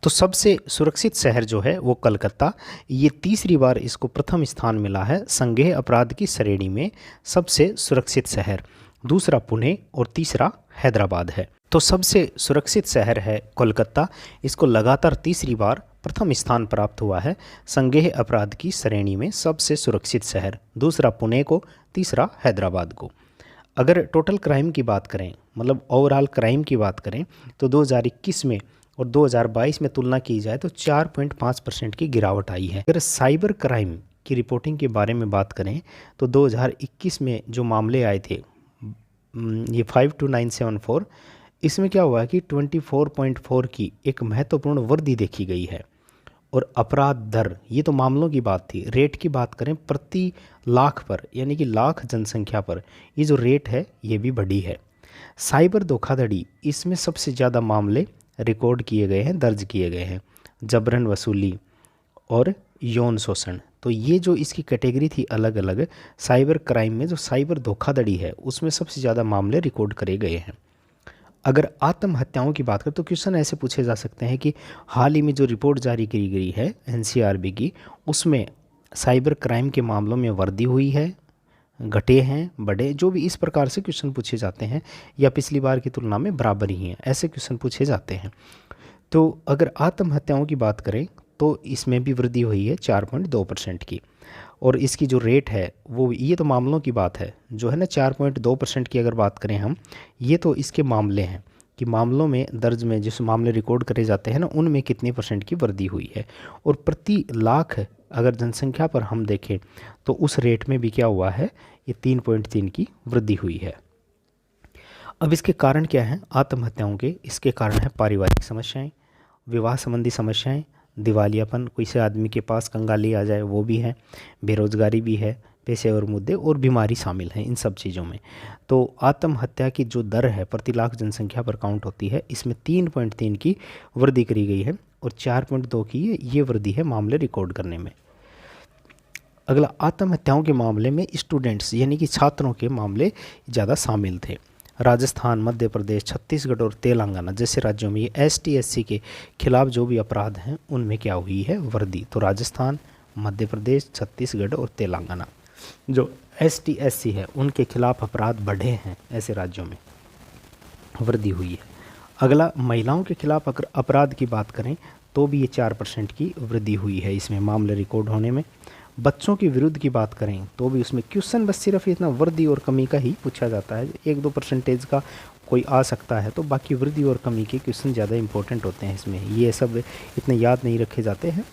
तो सबसे सुरक्षित शहर जो है वो कलकत्ता, ये तीसरी बार इसको प्रथम स्थान मिला है संज्ञेय अपराध की श्रेणी में सबसे सुरक्षित शहर। दूसरा पुणे और तीसरा हैदराबाद है। तो सबसे सुरक्षित शहर है कोलकाता, इसको लगातार तीसरी बार प्रथम स्थान प्राप्त हुआ है संज्ञेय अपराध की श्रेणी में सबसे सुरक्षित शहर। दूसरा पुणे को, तीसरा हैदराबाद को। अगर टोटल क्राइम की बात करें, मतलब ओवरऑल क्राइम की बात करें, तो 2021 में और 2022 में तुलना की जाए तो 4.5% की गिरावट आई है। अगर साइबर क्राइम की रिपोर्टिंग के बारे में बात करें तो 2021 में जो मामले आए थे ये 52974, इसमें क्या हुआ कि 24.4 की एक महत्वपूर्ण वृद्धि देखी गई है। और अपराध दर, ये तो मामलों की बात थी, रेट की बात करें प्रति लाख पर, यानी कि लाख जनसंख्या पर ये जो रेट है ये भी बढ़ी है। साइबर धोखाधड़ी, इसमें सबसे ज़्यादा मामले रिकॉर्ड किए गए हैं, दर्ज किए गए हैं। जबरन वसूली और यौन शोषण, तो ये जो इसकी कैटेगरी थी अलग अलग, साइबर क्राइम में जो साइबर धोखाधड़ी है उसमें सबसे ज़्यादा मामले रिकॉर्ड करे गए हैं। अगर आत्महत्याओं की बात करें तो क्वेश्चन ऐसे पूछे जा सकते हैं कि हाल ही में जो रिपोर्ट जारी की गई है एनसीआरबी की, उसमें साइबर क्राइम के मामलों में वृद्धि हुई है, घटे हैं, बढ़े, जो भी इस प्रकार से क्वेश्चन पूछे जाते हैं, या पिछली बार की तुलना में बराबर ही हैं, ऐसे क्वेश्चन पूछे जाते हैं। तो अगर आत्महत्याओं की बात करें तो इसमें भी वृद्धि हुई है 4.2% की। और इसकी जो रेट है वो, ये तो मामलों की बात है जो है ना, 4.2% की अगर बात करें हम, ये तो इसके मामले हैं कि मामलों में दर्ज में जिस मामले रिकॉर्ड करे जाते हैं ना, उनमें कितनी % की वृद्धि हुई है। और प्रति लाख अगर जनसंख्या पर हम देखें तो उस रेट में भी क्या हुआ है, ये 3.3 की वृद्धि हुई है। अब इसके कारण क्या हैं आत्महत्याओं के? इसके कारण है पारिवारिक समस्याएं, विवाह संबंधी समस्याएं, दिवालियापन, कोई से आदमी के पास कंगाली आ जाए वो भी है, बेरोजगारी भी है, पेशेवर मुद्दे और बीमारी शामिल हैं इन सब चीज़ों में। तो आत्महत्या की जो दर है प्रति लाख जनसंख्या पर काउंट होती है, इसमें 3.3 की वृद्धि करी गई है और 4.2 की ये वृद्धि है मामले रिकॉर्ड करने में। अगला, आत्महत्याओं के मामले में स्टूडेंट्स यानी कि छात्रों के मामले ज़्यादा शामिल थे। राजस्थान, मध्य प्रदेश, छत्तीसगढ़ और तेलंगाना जैसे राज्यों में ये ST SC के खिलाफ जो भी अपराध हैं उनमें क्या हुई है, वृद्धि। तो राजस्थान, मध्य प्रदेश, छत्तीसगढ़ और तेलंगाना जो ST SC है उनके खिलाफ अपराध बढ़े हैं, ऐसे राज्यों में वृद्धि हुई है। अगला, महिलाओं के खिलाफ अगर अपराध की बात करें तो भी ये 4% की वृद्धि हुई है इसमें मामले रिकॉर्ड होने में। बच्चों के विरुद्ध की बात करें तो भी उसमें क्वेश्चन बस सिर्फ इतना वृद्धि और कमी का ही पूछा जाता है, 1-2% का कोई आ सकता है, तो बाकी वृद्धि और कमी के क्वेश्चन ज़्यादा इंपॉर्टेंट होते हैं इसमें, ये सब इतने याद नहीं रखे जाते हैं।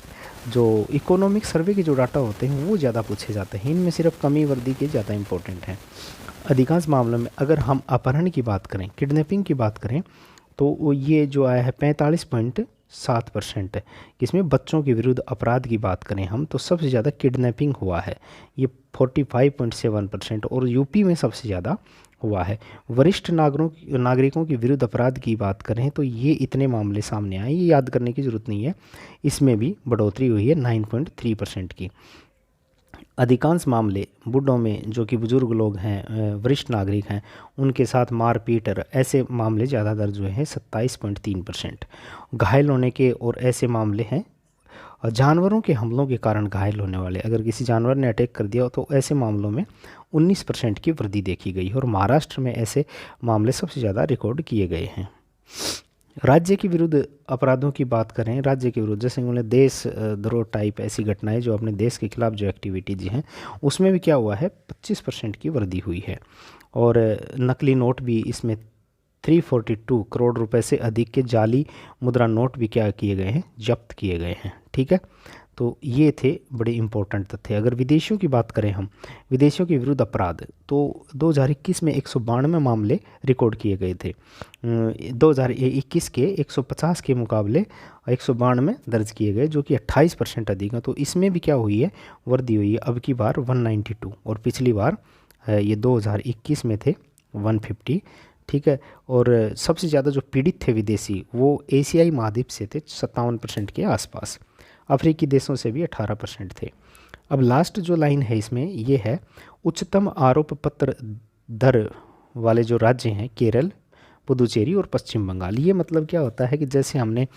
जो इकोनॉमिक सर्वे के जो डाटा होते हैं वो ज़्यादा पूछे जाते हैं, इनमें सिर्फ कमी वृद्धि के ज़्यादा इंपॉर्टेंट हैं। अधिकांश मामलों में अगर हम अपहरण की बात करें, किडनैपिंग की बात करें, तो ये जो आया है 45.7%। इसमें बच्चों के विरुद्ध अपराध की बात करें हम तो सबसे ज़्यादा किडनैपिंग हुआ है, ये 45.7%, और यूपी में सबसे ज़्यादा हुआ है। वरिष्ठ नागरिकों के विरुद्ध अपराध की बात करें तो ये इतने मामले सामने आए, ये याद करने की ज़रूरत नहीं है, इसमें भी बढ़ोतरी हुई है 9.3% की। अधिकांश मामले बूढ़ों में, जो कि बुजुर्ग लोग हैं, वरिष्ठ नागरिक हैं, उनके साथ मारपीट, ऐसे मामले ज़्यादा दर्ज हुए हैं 27.3%। घायल होने के और ऐसे मामले हैं, जानवरों के हमलों के कारण घायल होने वाले, अगर किसी जानवर ने अटैक कर दिया तो ऐसे मामलों में 19% की वृद्धि देखी गई है और महाराष्ट्र में ऐसे मामले सबसे ज़्यादा रिकॉर्ड किए गए हैं। राज्य के विरुद्ध अपराधों की बात करें, राज्य के विरुद्ध जैसे उन्हें देश द्रोह टाइप ऐसी घटनाएं जो अपने देश के खिलाफ जो एक्टिविटीज़ हैं उसमें भी क्या हुआ है, 25% की वृद्धि हुई है। और नकली नोट भी इसमें 342 करोड़ रुपए से अधिक के जाली मुद्रा नोट भी क्या किए गए हैं, जब्त किए गए हैं। ठीक है, तो ये थे बड़े इंपॉर्टेंट तथ्य। अगर विदेशियों की बात करें हम, विदेशियों के विरुद्ध अपराध, तो 2021 में 192 मामले रिकॉर्ड किए गए थे। 2021 के 150 के मुकाबले 192 दर्ज किए गए, जो कि 28% अधिक है। तो इसमें भी क्या हुई है, वृद्धि हुई है। अब की बार 192 और पिछली बार ये 2021 में थे 150। ठीक है, और सबसे ज़्यादा जो पीड़ित थे विदेशी वो एशियाई महाद्वीप से थे 57% के आसपास, अफ्रीकी देशों से भी 18% थे। अब लास्ट जो लाइन है इसमें ये है, उच्चतम आरोप पत्र दर वाले जो राज्य हैं केरल, पुदुचेरी और पश्चिम बंगाल। ये मतलब क्या होता है कि जैसे हमने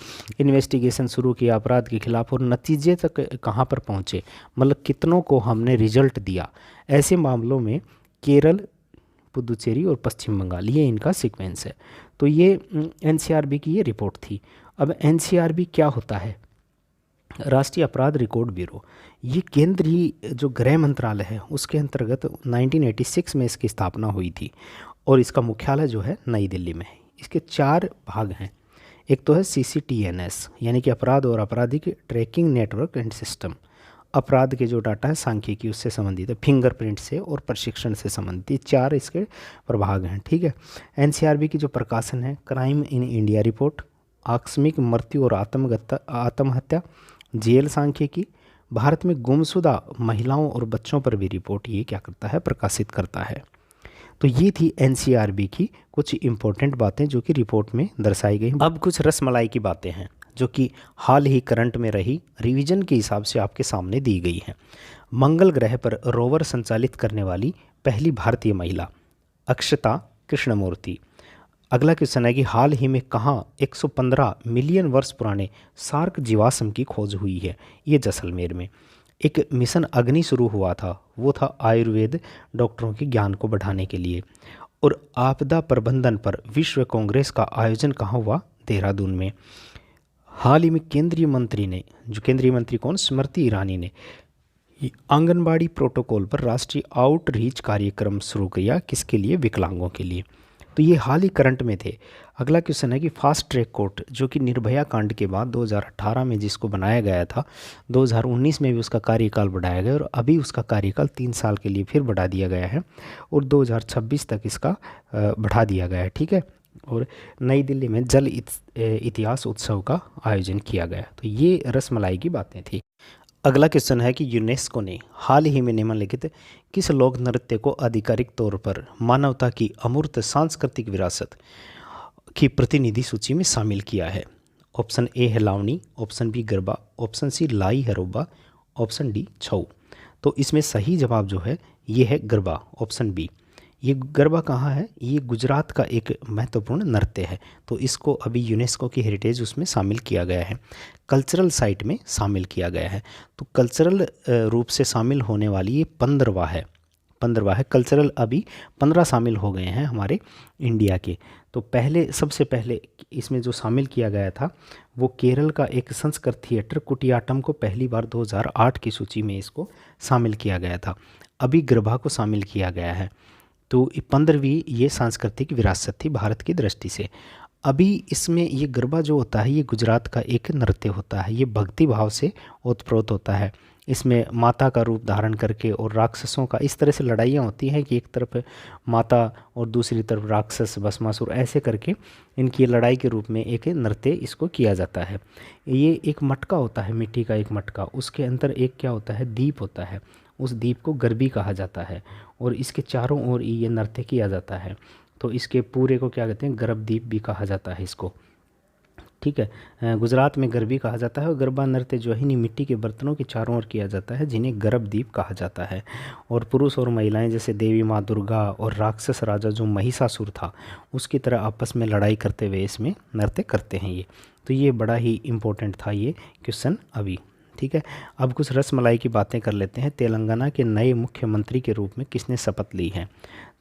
इन्वेस्टिगेशन शुरू किया अपराध के खिलाफ और नतीजे तक कहाँ पर पहुँचे, मतलब कितनों को हमने रिजल्ट दिया, ऐसे मामलों में केरल, पुदुचेरी और पश्चिम बंगाल ये इनका सीक्वेंस है। तो ये एनसीआरबी की ये रिपोर्ट थी। अब एनसीआरबी क्या होता है? राष्ट्रीय अपराध रिकॉर्ड ब्यूरो। ये केंद्रीय जो गृह मंत्रालय है उसके अंतर्गत 1986 में इसकी स्थापना हुई थी और इसका मुख्यालय जो है नई दिल्ली में है। इसके 4 भाग हैं। एक तो है CCTNS यानी कि अपराध और आपराधिक ट्रैकिंग नेटवर्क एंड सिस्टम। अपराध के जो डाटा है सांख्यिकी उससे संबंधित है, फिंगरप्रिंट से और प्रशिक्षण से संबंधित 4 इसके प्रभाग हैं। ठीक है। एनसीआरबी की जो प्रकाशन है, क्राइम इन इंडिया रिपोर्ट, आकस्मिक मृत्यु और आत्महत्या, जेल सांख्यिकी, भारत में गुमशुदा महिलाओं और बच्चों पर भी रिपोर्ट ये क्या करता है, प्रकाशित करता है। तो ये थी एनसीआरबी की कुछ इंपॉर्टेंट बातें जो कि रिपोर्ट में दर्शाई गई। अब कुछ रसमलाई की बातें हैं जो कि हाल ही करंट में रही, रिवीजन के हिसाब से आपके सामने दी गई हैं। मंगल ग्रह पर रोवर संचालित करने वाली पहली भारतीय महिला अक्षता कृष्णमूर्ति। अगला क्वेश्चन है कि हाल ही में कहाँ 115 मिलियन वर्ष पुराने सार्क जीवाश्म की खोज हुई है? ये जैसलमेर में। एक मिशन अग्नि शुरू हुआ था, वो था आयुर्वेद डॉक्टरों के ज्ञान को बढ़ाने के लिए। और आपदा प्रबंधन पर विश्व कांग्रेस का आयोजन कहाँ हुआ? देहरादून में। हाल ही में केंद्रीय मंत्री ने, जो केंद्रीय मंत्री कौन, स्मृति ईरानी ने आंगनबाड़ी प्रोटोकॉल पर राष्ट्रीय आउटरीच कार्यक्रम शुरू किया। किसके लिए? विकलांगों के लिए। तो ये हाल ही करंट में थे। अगला क्वेश्चन है कि फास्ट ट्रैक कोर्ट जो कि निर्भया कांड के बाद 2018 में जिसको बनाया गया था, 2019 में भी उसका कार्यकाल बढ़ाया गया और अभी उसका कार्यकाल 3 साल के लिए फिर बढ़ा दिया गया है और 2026 तक इसका बढ़ा दिया गया है। ठीक है। और नई दिल्ली में जल इतिहास उत्सव का आयोजन किया गया। तो ये रसमलाई की बातें थी। अगला क्वेश्चन है कि यूनेस्को ने हाल ही में निम्नलिखित किस लोक नृत्य को आधिकारिक तौर पर मानवता की अमूर्त सांस्कृतिक विरासत की प्रतिनिधि सूची में शामिल किया है? ऑप्शन ए है Lavani, option B Garba, option C Lai Haraoba, option D छऊ। तो इसमें सही जवाब जो है ये है गरबा, ऑप्शन बी। ये गरबा कहाँ है? ये गुजरात का एक महत्वपूर्ण नृत्य है। तो इसको अभी यूनेस्को की हेरिटेज उसमें शामिल किया गया है, कल्चरल साइट में शामिल किया गया है। तो कल्चरल रूप से शामिल होने वाली ये 15वां है, 15वां है। कल्चरल अभी 15 शामिल हो गए हैं हमारे इंडिया के। तो पहले, सबसे पहले इसमें जो शामिल किया गया था वो केरल का एक संस्कृत थिएटर कुटियाट्टम को पहली बार 2008 की सूची में इसको शामिल किया गया था। अभी गरबा को शामिल किया गया है। तो 15वीं ये सांस्कृतिक विरासत थी भारत की दृष्टि से। अभी इसमें ये गरबा जो होता है ये गुजरात का एक नृत्य होता है। ये भक्ति भाव से ओतप्रोत होता है। इसमें माता का रूप धारण करके और राक्षसों का इस तरह से लड़ाइयाँ होती हैं कि एक तरफ माता और दूसरी तरफ राक्षस भस्मासुर, ऐसे करके इनकी लड़ाई के रूप में एक नृत्य इसको किया जाता है। ये एक मटका होता है, मिट्टी का एक मटका, उसके अंदर एक क्या होता है, दीप होता है। उस दीप को गरबी कहा जाता है और इसके चारों ओर ये नृत्य किया जाता है। तो इसके पूरे को क्या कहते हैं, गरबदीप भी कहा जाता है इसको। ठीक है। गुजरात में गरबी कहा जाता है और गरबा नृत्य जो है इन्हीं मिट्टी के बर्तनों के चारों ओर किया जाता है जिन्हें गरबदीप कहा जाता है। और पुरुष और महिलाएं जैसे देवी माँ दुर्गा और राक्षस राजा जो महिषासुर था उसकी तरह आपस में लड़ाई करते हुए इसमें नृत्य करते हैं ये। तो ये बड़ा ही इम्पोर्टेंट था ये क्वेश्चन अभी। ठीक है। अब कुछ रसमलाई की बातें कर लेते हैं। तेलंगाना के नए मुख्यमंत्री के रूप में किसने शपथ ली है?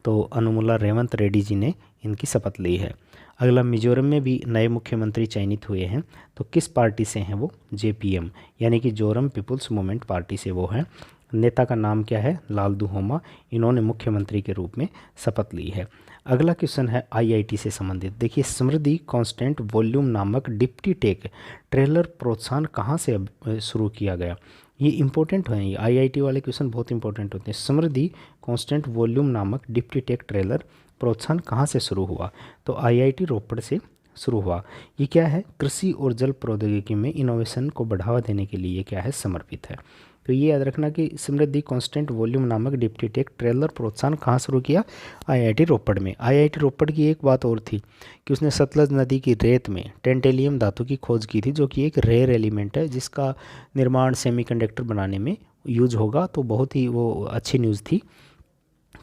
तो अनुमुला रेवंत रेड्डी जी ने इनकी शपथ ली है। अगला, मिजोरम में भी नए मुख्यमंत्री चयनित हुए हैं। तो किस पार्टी से हैं वो? JPM यानी कि जोरम पीपुल्स मूवमेंट पार्टी से वो हैं। नेता का नाम क्या है? लालदू होमा। इन्होंने मुख्यमंत्री के रूप में शपथ ली है। अगला क्वेश्चन है IIT से संबंधित। देखिए, समृद्धि कांस्टेंट वॉल्यूम नामक डिप्टी टेक ट्रेलर प्रोत्साहन कहाँ से शुरू किया गया? ये इंपॉर्टेंट है, ये IIT वाले क्वेश्चन बहुत इंपॉर्टेंट होते हैं। समृद्धि कांस्टेंट वॉल्यूम नामक डिप्टी टेक ट्रेलर प्रोत्साहन कहाँ से शुरू हुआ? तो IIT रोपड़ से शुरू हुआ। ये क्या है? कृषि और जल प्रौद्योगिकी में इनोवेशन को बढ़ावा देने के लिए क्या है, समर्पित है। तो ये याद रखना कि समृद्धि कांस्टेंट वॉल्यूम नामक डिप्टी टेक ट्रेलर प्रोत्साहन कहाँ शुरू किया? IIT रोपड़ में। IIT रोपड़ की एक बात और थी कि उसने सतलज नदी की रेत में टेंटेलियम धातु की खोज की थी जो कि एक रेयर एलिमेंट है जिसका निर्माण सेमीकंडक्टर बनाने में यूज होगा। तो बहुत ही वो अच्छी न्यूज़ थी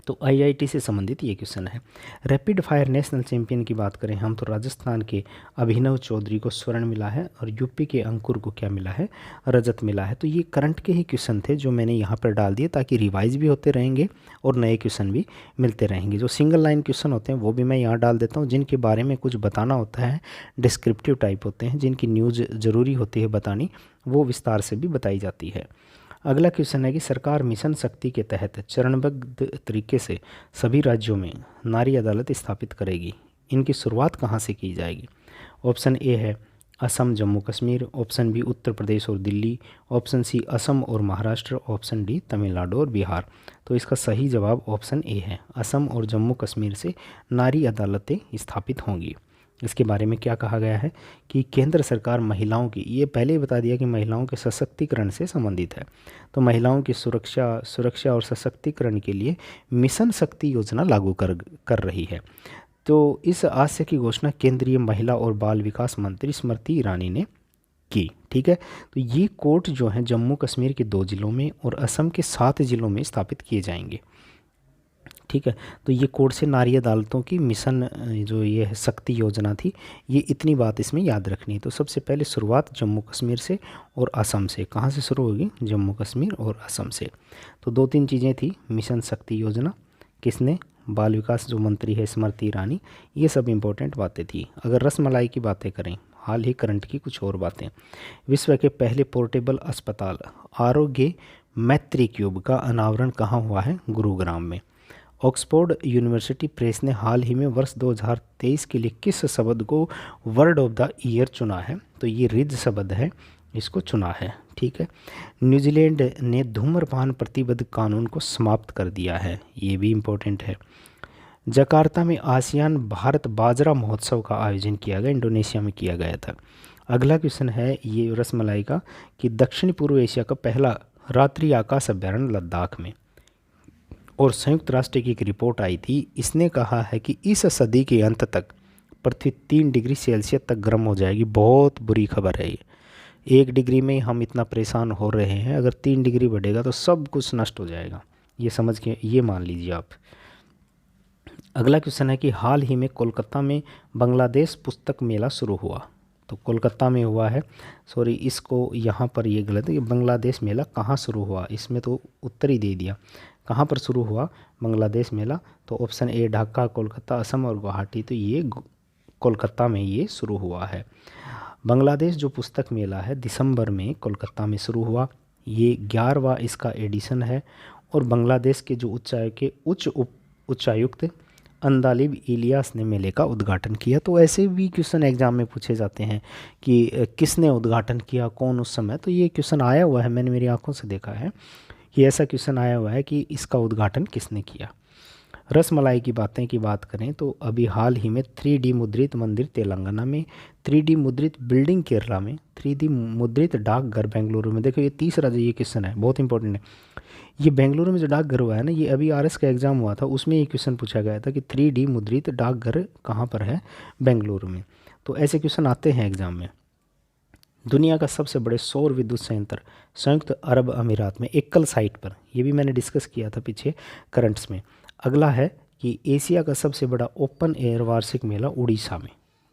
तो आईआईटी से संबंधित ये क्वेश्चन है। रैपिड फायर नेशनल चैंपियन की बात करें हम तो राजस्थान के अभिनव चौधरी को स्वर्ण मिला है और यूपी के अंकुर को क्या मिला है, रजत मिला है। तो ये करंट के ही क्वेश्चन थे जो मैंने यहाँ पर डाल दिए ताकि रिवाइज भी होते रहेंगे और नए क्वेश्चन भी मिलते रहेंगे। जो सिंगल लाइन क्वेश्चन होते हैं वो भी मैं यहाँ डाल देता हूँ, जिनके बारे में कुछ बताना होता है, डिस्क्रिप्टिव टाइप होते हैं, जिनकी न्यूज़ ज़रूरी होती है बतानी, वो विस्तार से भी बताई जाती है। अगला क्वेश्चन है कि सरकार मिशन शक्ति के तहत चरणबद्ध तरीके से सभी राज्यों में नारी अदालत स्थापित करेगी। इनकी शुरुआत कहाँ से की जाएगी? ऑप्शन ए है असम जम्मू कश्मीर, ऑप्शन बी उत्तर प्रदेश और दिल्ली, ऑप्शन सी असम और महाराष्ट्र, ऑप्शन डी तमिलनाडु और बिहार। तो इसका सही जवाब ऑप्शन ए है, असम और जम्मू कश्मीर से नारी अदालतें स्थापित होंगी। इसके बारे में क्या कहा गया है कि केंद्र सरकार महिलाओं की, ये पहले ही बता दिया कि महिलाओं के सशक्तिकरण से संबंधित है, तो महिलाओं की सुरक्षा और सशक्तिकरण के लिए मिशन शक्ति योजना लागू कर रही है। तो इस आशय की घोषणा केंद्रीय महिला और बाल विकास मंत्री स्मृति ईरानी ने की। ठीक है, तो ये कोर्ट जो है जम्मू कश्मीर के 2 जिलों में और असम के 7 जिलों में स्थापित किए जाएंगे। ठीक है, तो ये कोर्ट से नारी अदालतों की मिशन जो ये शक्ति योजना थी, ये इतनी बात इसमें याद रखनी है। तो सबसे पहले शुरुआत जम्मू कश्मीर से और असम से। कहाँ से शुरू होगी? जम्मू कश्मीर और असम से। तो 2-3 चीज़ें थी, मिशन शक्ति योजना किसने, बाल विकास जो मंत्री है स्मृति ईरानी, ये सब इम्पोर्टेंट बातें थी। अगर रसमलाई की बातें करें, हाल ही करंट की कुछ और बातें, विश्व के पहले पोर्टेबल अस्पताल आरोग्य मैत्री क्यूब का अनावरण कहाँ हुआ है? गुरुग्राम में। ऑक्सफोर्ड यूनिवर्सिटी प्रेस ने हाल ही में वर्ष 2023 के लिए किस शब्द को वर्ड ऑफ द ईयर चुना है? तो ये रिज शब्द है, इसको चुना है। ठीक है, न्यूजीलैंड ने धूम्रपान प्रतिबंध कानून को समाप्त कर दिया है, ये भी इम्पोर्टेंट है। जकार्ता में आसियान भारत बाजरा महोत्सव का आयोजन किया गया, इंडोनेशिया में किया गया था। अगला क्वेश्चन है ये रसमलाई का कि दक्षिण पूर्व एशिया का पहला रात्रि आकाश अभ्यारण्य लद्दाख में, और संयुक्त राष्ट्र की एक रिपोर्ट आई थी, इसने कहा है कि इस सदी के अंत तक पृथ्वी 3 डिग्री सेल्सियस तक गर्म हो जाएगी। बहुत बुरी खबर है ये, 1 डिग्री में हम इतना परेशान हो रहे हैं, अगर 3 डिग्री बढ़ेगा तो सब कुछ नष्ट हो जाएगा, ये समझ के ये मान लीजिए आप। अगला क्वेश्चन है कि हाल ही में कोलकाता में बांग्लादेश पुस्तक मेला शुरू हुआ। तो कोलकाता में हुआ है, सॉरी इसको यहाँ पर ये गलत है, बांग्लादेश मेला कहाँ शुरू हुआ, इसमें तो उत्तर ही दे दिया। कहाँ पर शुरू हुआ बांग्लादेश मेला? तो ऑप्शन ए ढाका, कोलकाता, असम और गुवाहाटी। तो ये कोलकाता में ये शुरू हुआ है। बांग्लादेश जो पुस्तक मेला है दिसंबर में कोलकाता में शुरू हुआ, ये 11वां इसका एडिशन है। और बांग्लादेश के जो उच्चायुक्त अंदालिब इलियास ने मेले का उद्घाटन किया। तो ऐसे भी क्वेश्चन एग्जाम में पूछे जाते हैं कि किसने उद्घाटन किया, कौन उस समय। तो ये क्वेश्चन आया हुआ है, मैंने मेरी आंखों से देखा है कि ऐसा क्वेश्चन आया हुआ है कि इसका उद्घाटन किसने किया। रसमलाई की बात करें तो अभी हाल ही में 3D मुद्रित मंदिर तेलंगाना में, 3D मुद्रित बिल्डिंग केरला में, 3D मुद्रित डाकघर बेंगलुरु में। देखो ये तीसरा जो ये क्वेश्चन है बहुत इंपॉर्टेंट है। ये बेंगलुरु में जो डाकघर हुआ है ना, ये अभी RS का एग्ज़ाम हुआ था, उसमें ये क्वेश्चन पूछा गया था कि 3D मुद्रित डाकघर कहाँ पर है? बेंगलुरु में। तो ऐसे क्वेश्चन आते हैं एग्ज़ाम में। दुनिया का सबसे बड़े सौर विद्युत संयंत्र संयुक्त अरब अमीरात में, एकल साइट पर, ये भी मैंने डिस्कस किया था पीछे करंट्स में। अगला है कि एशिया का सबसे बड़ा ओपन एयर वार्षिक मेला उड़ीसा में।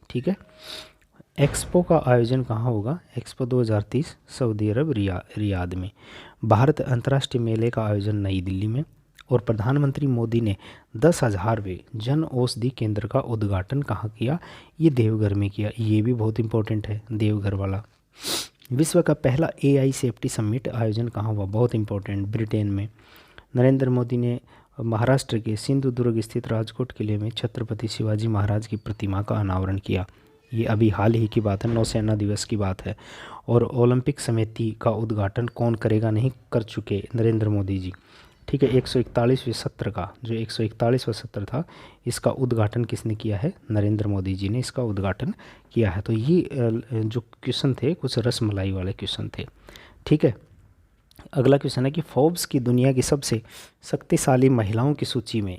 ठीक है, एक्सपो का आयोजन कहाँ होगा? एक्सपो 2030 सऊदी अरब रियाद में। भारत अंतर्राष्ट्रीय मेले का आयोजन नई दिल्ली में। और प्रधानमंत्री मोदी ने 10,000वें जन औषधि केंद्र का उद्घाटन कहाँ किया? ये देवघर में किया। ये भी बहुत इंपॉर्टेंट है, देवघर वाला। विश्व का पहला AI सेफ्टी समिट आयोजन कहाँ हुआ? बहुत इंपॉर्टेंट, ब्रिटेन में। नरेंद्र मोदी ने महाराष्ट्र के सिंधुदुर्ग स्थित राजकोट किले में छत्रपति शिवाजी महाराज की प्रतिमा का अनावरण किया। ये अभी हाल ही की बात है, नौसेना दिवस की बात है। और ओलंपिक समिति का उद्घाटन कौन करेगा? नहीं कर चुके नरेंद्र मोदी जी। ठीक है, 141वें सत्र का, जो 141वां सत्र था, इसका उद्घाटन किसने किया है? नरेंद्र मोदी जी ने इसका उद्घाटन किया है। तो ये जो क्वेश्चन थे कुछ रसमलाई वाले क्वेश्चन थे। ठीक है, अगला क्वेश्चन है कि फोर्ब्स की दुनिया की सबसे शक्तिशाली महिलाओं की सूची में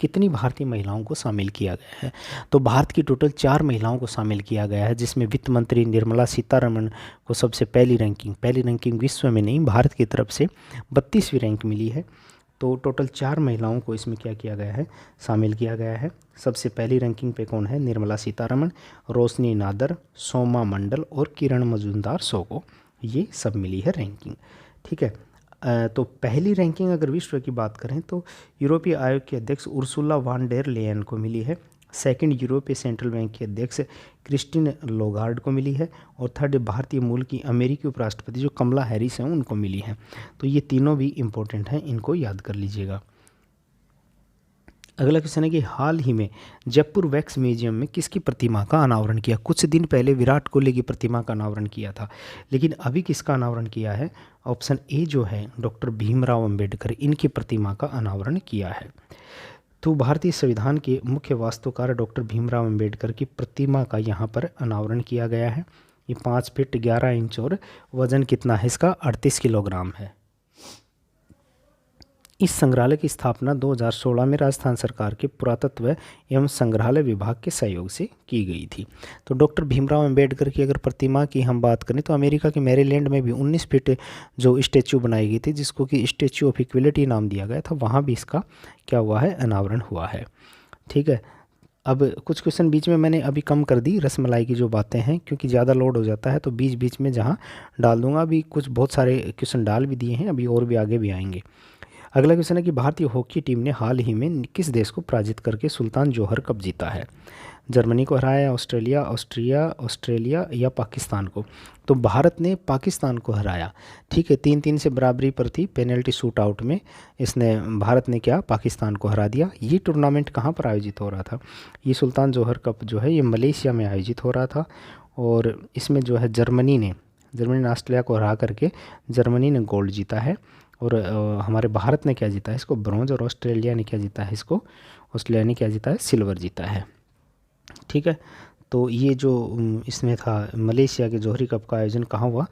कितनी भारतीय महिलाओं को शामिल किया गया है? तो भारत की टोटल 4 महिलाओं को शामिल किया गया है, जिसमें वित्त मंत्री निर्मला सीतारमण को सबसे पहली रैंकिंग विश्व में नहीं, भारत की तरफ से 32वीं रैंक मिली है। तो टोटल 4 महिलाओं को इसमें क्या किया गया है, शामिल किया गया है। सबसे पहली रैंकिंग पे कौन है, निर्मला सीतारमण, रोशनी नादर, सोमा मंडल और किरण मजूमदार शो को ये सब मिली है रैंकिंग। ठीक है, तो पहली रैंकिंग अगर विश्व की बात करें तो यूरोपीय आयोग के अध्यक्ष उर्सुला वान डेर लेयन को मिली है। सेकंड यूरोपीय सेंट्रल बैंक के अध्यक्ष क्रिस्टिन लोगार्ड को मिली है। और थर्ड भारतीय मूल की अमेरिकी उपराष्ट्रपति जो कमला हैरिस हैं उनको मिली है। तो ये तीनों भी इम्पोर्टेंट हैं, इनको याद कर लीजिएगा। अगला क्वेश्चन है कि हाल ही में जयपुर वैक्स म्यूजियम में किसकी प्रतिमा का अनावरण किया। कुछ दिन पहले विराट कोहली की प्रतिमा का अनावरण किया था, लेकिन अभी किसका अनावरण किया है, ऑप्शन ए जो है डॉक्टर भीमराव अंबेडकर, इनकी प्रतिमा का अनावरण किया है। तो भारतीय संविधान के मुख्य वास्तुकार डॉक्टर भीमराव अंबेडकर की प्रतिमा का यहाँ पर अनावरण किया गया है। ये 5 फीट 11 इंच और वजन कितना है इसका, 38 किलोग्राम है। इस संग्रहालय की स्थापना 2016 में राजस्थान सरकार के पुरातत्व एवं संग्रहालय विभाग के सहयोग से की गई थी। तो डॉक्टर भीमराव अंबेडकर की अगर प्रतिमा की हम बात करें तो अमेरिका के मैरीलैंड में भी 19 फीट जो स्टैचू बनाई गई थी, जिसको कि स्टैचू ऑफ इक्वलिटी नाम दिया गया था, वहाँ भी इसका क्या हुआ है, अनावरण हुआ है। ठीक है, अब कुछ क्वेश्चन बीच में मैंने अभी कम कर दी, रसमलाई की जो बातें हैं, क्योंकि ज़्यादा लोड हो जाता है तो बीच बीच में जहाँ डाल दूंगा। अभी कुछ बहुत सारे क्वेश्चन डाल भी दिए हैं, अभी और भी आगे भी आएंगे। अगला क्वेश्चन है कि भारतीय हॉकी टीम ने हाल ही में किस देश को पराजित करके सुल्तान जोहर कप जीता है। जर्मनी को हराया, ऑस्ट्रेलिया, ऑस्ट्रेलिया या पाकिस्तान को। तो भारत ने पाकिस्तान को हराया। ठीक है, 3-3 से बराबरी पर थी, पेनल्टी शूट आउट में इसने भारत ने क्या, पाकिस्तान को हरा दिया। ये टूर्नामेंट कहाँ पर आयोजित हो रहा था, ये सुल्तान जोहर कप जो है ये मलेशिया में आयोजित हो रहा था। और इसमें जो है जर्मनी ने ऑस्ट्रेलिया को हरा करके जर्मनी ने गोल्ड जीता है। और हमारे भारत ने क्या जीता है, इसको ब्रॉन्ज। और ऑस्ट्रेलिया ने क्या जीता है, इसको ऑस्ट्रेलिया ने क्या जीता है, सिल्वर जीता है। ठीक है, तो ये जो इसमें था मलेशिया के जौहरी कप का आयोजन कहाँ हुआ,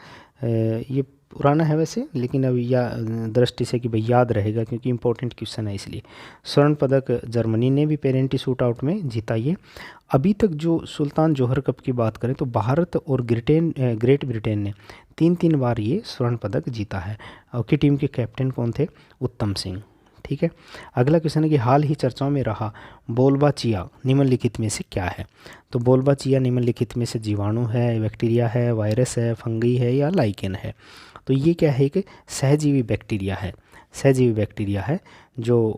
ये पुराना है वैसे, लेकिन अब या दृष्टि से कि भाई याद रहेगा क्योंकि इंपॉर्टेंट क्वेश्चन है इसलिए। स्वर्ण पदक जर्मनी ने भी पेनल्टी शूट आउट में जीता। ये अभी तक जो सुल्तान जोहर कप की बात करें तो भारत और ग्रेट ब्रिटेन ने 3-3 बार ये स्वर्ण पदक जीता है। हॉकी टीम के कैप्टन कौन थे, उत्तम सिंह। ठीक है, अगला क्वेश्चन है कि हाल ही चर्चाओं में रहा बोलबाचिया निम्नलिखित में से क्या है। तो बोलबाचिया निम्नलिखित में से जीवाणु है, बैक्टीरिया है, वायरस है, फंगी है या लाइकेन है। तो ये क्या है कि सहजीवी बैक्टीरिया है। सहजीवी बैक्टीरिया है जो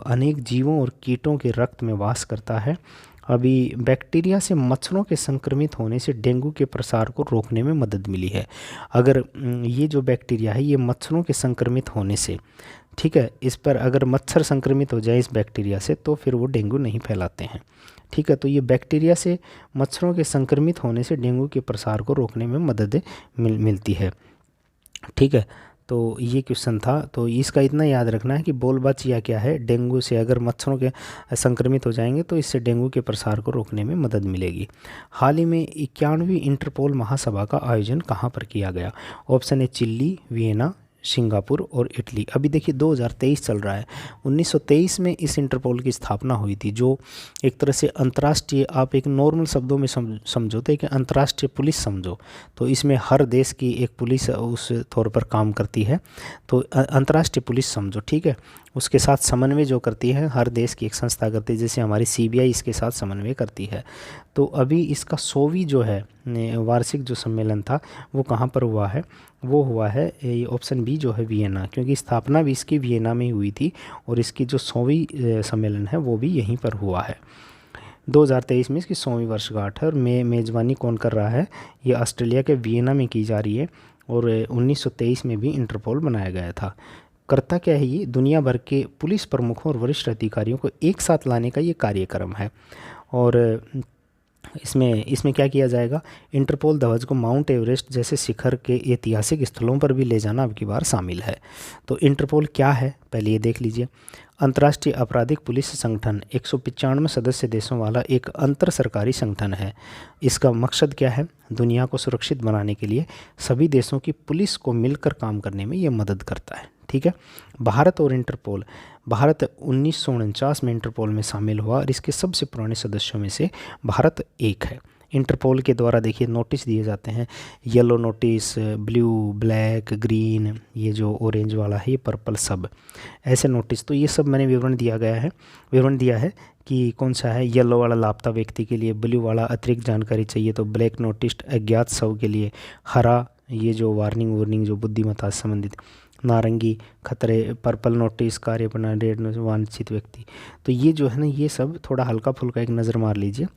अनेक जीवों और कीटों के रक्त में वास करता है। अभी बैक्टीरिया से मच्छरों के संक्रमित होने से डेंगू के प्रसार को रोकने में मदद मिली है। अगर ये जो बैक्टीरिया है ये मच्छरों के संक्रमित होने से, ठीक है, इस पर अगर मच्छर संक्रमित हो जाए इस बैक्टीरिया से तो फिर वो डेंगू नहीं फैलाते हैं। ठीक है, तो ये बैक्टीरिया से मच्छरों के संक्रमित होने से डेंगू के प्रसार को रोकने में मदद मिलती है। ठीक है, तो ये क्वेश्चन था, तो इसका इतना याद रखना है कि बोलबाचिया क्या है, डेंगू से अगर मच्छरों के संक्रमित हो जाएंगे तो इससे डेंगू के प्रसार को रोकने में मदद मिलेगी। हाल ही में 91वीं इंटरपोल महासभा का आयोजन कहाँ पर किया गया। ऑप्शन है चिली, वियना, सिंगापुर और इटली। अभी देखिए 2023 चल रहा है, 1923 में इस इंटरपोल की स्थापना हुई थी, जो एक तरह से अंतर्राष्ट्रीय, आप एक नॉर्मल शब्दों में समझो तो कि अंतर्राष्ट्रीय पुलिस समझो। तो इसमें हर देश की एक पुलिस उस तौर पर काम करती है, तो अंतर्राष्ट्रीय पुलिस समझो। ठीक है, उसके साथ समन्वय जो करती है हर देश की एक संस्था करती है, जैसे हमारी CBI इसके साथ समन्वय करती है। तो अभी इसका 100वीं जो है वार्षिक जो सम्मेलन था वो कहाँ पर हुआ है, वो हुआ है ऑप्शन बी जो है वियना, क्योंकि स्थापना भी इसकी वियना में ही हुई थी और इसकी जो 100वीं सम्मेलन है वो भी यहीं पर हुआ है। 2023 में इसकी 100वीं वर्षगांठ है और मेज़बानी कौन कर रहा है, ये ऑस्ट्रेलिया के वियना में की जा रही है। और 1923 में भी इंटरपोल बनाया गया था। करता क्या है, ये दुनिया भर के पुलिस प्रमुखों और वरिष्ठ अधिकारियों को एक साथ लाने का ये कार्यक्रम है। और इसमें क्या किया जाएगा, इंटरपोल ध्वज को माउंट एवरेस्ट जैसे शिखर के ऐतिहासिक स्थलों पर भी ले जाना अब की बार शामिल है। तो इंटरपोल क्या है, पहले ये देख लीजिए। अंतर्राष्ट्रीय आपराधिक पुलिस संगठन 195 सदस्य देशों वाला एक अंतर सरकारी संगठन है। इसका मकसद क्या है, दुनिया को सुरक्षित बनाने के लिए सभी देशों की पुलिस को मिलकर काम करने में ये मदद करता है। ठीक है, भारत और इंटरपोल, भारत 1949 में इंटरपोल में शामिल हुआ और इसके सबसे पुराने सदस्यों में से भारत एक है। इंटरपोल के द्वारा देखिए नोटिस दिए जाते हैं, yellow notice, blue, black, green, ये जो ऑरेंज वाला है, ये पर्पल, सब ऐसे नोटिस। तो ये सब मैंने विवरण दिया है कि कौन सा है। येलो वाला लापता व्यक्ति के लिए, ब्लू वाला अतिरिक्त जानकारी चाहिए तो ब्लैक नोटिस अज्ञात शव के लिए, हरा ये जो वार्निंग जो बुद्धिमत्ता से संबंधित, नारंगी खतरे, पर्पल नोटिस कार्य प्रणाली, रेड नोटिस वांछित व्यक्ति। तो ये जो है ना, ये सब थोड़ा हल्का फुल्का एक नज़र मार लीजिए।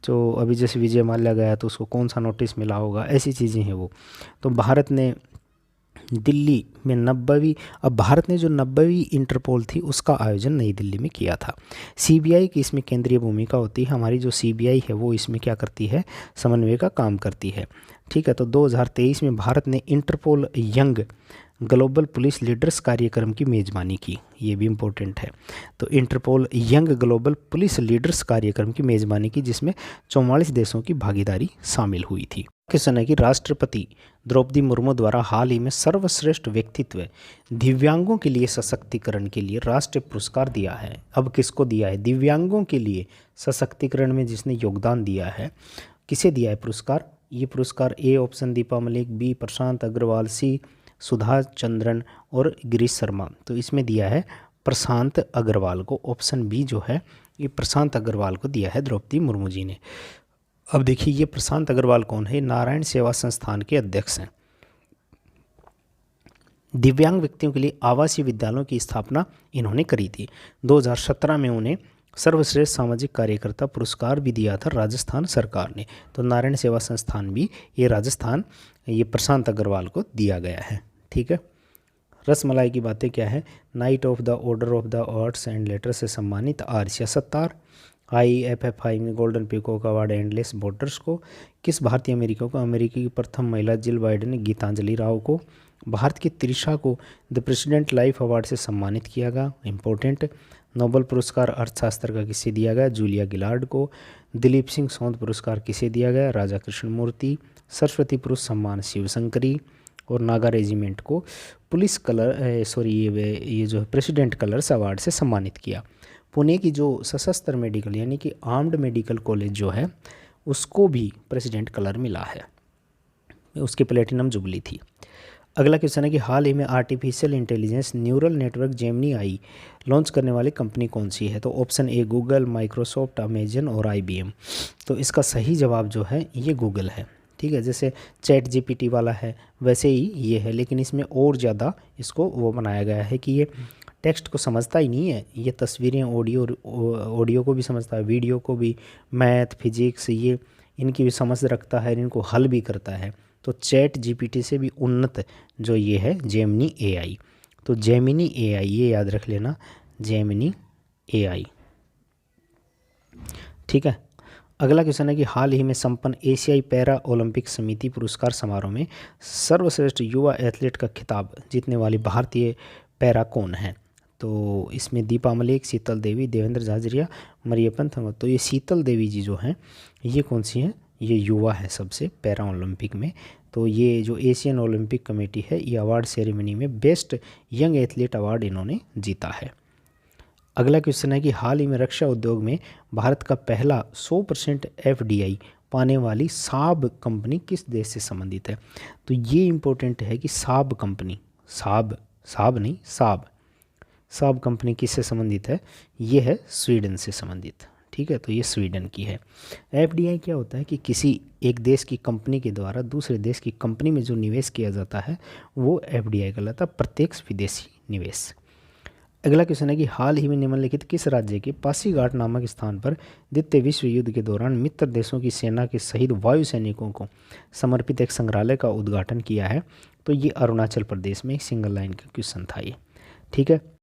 तो अभी जैसे विजय माल्या गया तो उसको कौन सा नोटिस मिला होगा, ऐसी चीज़ें हैं वो। तो भारत ने दिल्ली में 90वीं, अब भारत ने जो 90वीं इंटरपोल थी उसका आयोजन नई दिल्ली में किया था। सीबीआई की इसमें केंद्रीय भूमिका होती है। हमारी जो सीबीआई है वो इसमें क्या करती है, समन्वय का काम करती है। ठीक है, तो 2023 में भारत ने Interpol young global police leaders कार्यक्रम की मेज़बानी की, ये भी इम्पोर्टेंट है। तो Interpol young global police leaders कार्यक्रम की मेज़बानी की, जिसमें 44 देशों की भागीदारी शामिल हुई थी। क्वेश्चन है कि राष्ट्रपति द्रौपदी मुर्मू द्वारा हाल ही में सर्वश्रेष्ठ व्यक्तित्व दिव्यांगों के लिए सशक्तिकरण के लिए राष्ट्रीय पुरस्कार दिया है। अब किसको दिया है? दिव्यांगों के लिए सशक्तिकरण में जिसने योगदान दिया है, किसे दिया है पुरस्कार? ये पुरस्कार A option Deepa Malik, B Prashant Agarwal, C Sudha Chandran और गिरीश शर्मा। तो इसमें दिया है प्रशांत अग्रवाल को, ऑप्शन बी जो है ये प्रशांत अग्रवाल को दिया है द्रौपदी मुर्मू जी ने। अब देखिए ये प्रशांत अग्रवाल कौन है? नारायण सेवा संस्थान के अध्यक्ष हैं। दिव्यांग व्यक्तियों के लिए आवासीय विद्यालयों की स्थापना इन्होंने करी थी। 2017 में उन्हें सर्वश्रेष्ठ सामाजिक कार्यकर्ता पुरस्कार भी दिया था राजस्थान सरकार ने। तो नारायण सेवा संस्थान भी ये राजस्थान, ये प्रशांत अग्रवाल को दिया गया है। ठीक है, रसमलाई की बातें क्या है? Night of the order of the arts and letters से सम्मानित आर्सिया सत्तार। IFFI में golden peacock award endless borders को। किस भारतीय अमेरिकी को अमेरिकी की प्रथम महिला जिल बाइडेन ने गीतांजलि राव को। भारत की त्रिशा को द प्रेसिडेंट लाइफ अवार्ड से सम्मानित किया गया, इंपॉर्टेंट। नोबेल पुरस्कार अर्थशास्त्र का किसे दिया गया? जूलिया गिलार्ड को। दिलीप सिंह सौंद पुरस्कार किसे दिया गया? राजा कृष्णमूर्ति। सरस्वती पुरुष सम्मान शिवशंकरी। और नागा रेजिमेंट को पुलिस कलर ये जो प्रेसिडेंट कलर्स अवार्ड से सम्मानित किया। पुणे की जो सशस्त्र मेडिकल यानी कि आर्म्ड मेडिकल कॉलेज जो है उसको भी प्रेसिडेंट कलर मिला है, उसकी प्लेटिनम जुबली थी। अगला क्वेश्चन है कि हाल ही में artificial intelligence neural network Gemini I launch करने वाली कंपनी कौन सी है? तो option A Google, Microsoft, Amazon और IBM। तो इसका सही जवाब जो है ये गूगल है। ठीक है, जैसे चैट GPT वाला है वैसे ही ये है, लेकिन इसमें और ज़्यादा इसको वो बनाया गया है कि ये टेक्स्ट को समझता ही नहीं है, ये तस्वीरें, ऑडियो को भी समझता है, वीडियो को भी, मैथ, फिजिक्स, ये इनकी भी समझ रखता है, इनको हल भी करता है। तो चैट GPT से भी उन्नत जो ये है जेमिनी AI। तो जेमिनी AI ये याद रख लेना, जेमिनी AI। ठीक है, अगला क्वेश्चन है कि हाल ही में संपन्न एशियाई पैरा ओलंपिक समिति पुरस्कार समारोह में सर्वश्रेष्ठ युवा एथलीट का खिताब जीतने वाली भारतीय पैरा कौन है? तो इसमें दीपा मलिक, शीतल देवी, देवेंद्र झाझरिया, मरियप्पन थंगत। तो ये शीतल देवी जी जो हैं ये कौन सी हैं? ये युवा है सबसे पैरा ओलंपिक में। तो ये जो एशियन ओलंपिक कमेटी है ये अवार्ड सेरेमनी में बेस्ट यंग एथलीट अवार्ड इन्होंने जीता है। अगला क्वेश्चन है कि हाल ही में रक्षा उद्योग में भारत का पहला 100% FDI पाने वाली साब कंपनी किस देश से संबंधित है? तो ये इम्पोर्टेंट है कि साब कंपनी, साब कंपनी किससे संबंधित है? ये है स्वीडन से संबंधित। ठीक है, तो ये स्वीडन की है। FDI क्या होता है कि किसी एक देश की कंपनी के द्वारा दूसरे देश की कंपनी में जो निवेश किया जाता है वो FDI कहलाता है, प्रत्यक्ष विदेशी निवेश। अगला क्वेश्चन है कि हाल ही में निम्नलिखित किस राज्य के पासीघाट नामक स्थान पर द्वितीय विश्व युद्ध के दौरान मित्र देशों की सेना के शहीद वायु सैनिकों को समर्पित एक संग्रहालय का उद्घाटन किया है? तो ये अरुणाचल प्रदेश में एक सिंगल लाइन का क्वेश्चन था ये। ठीक है,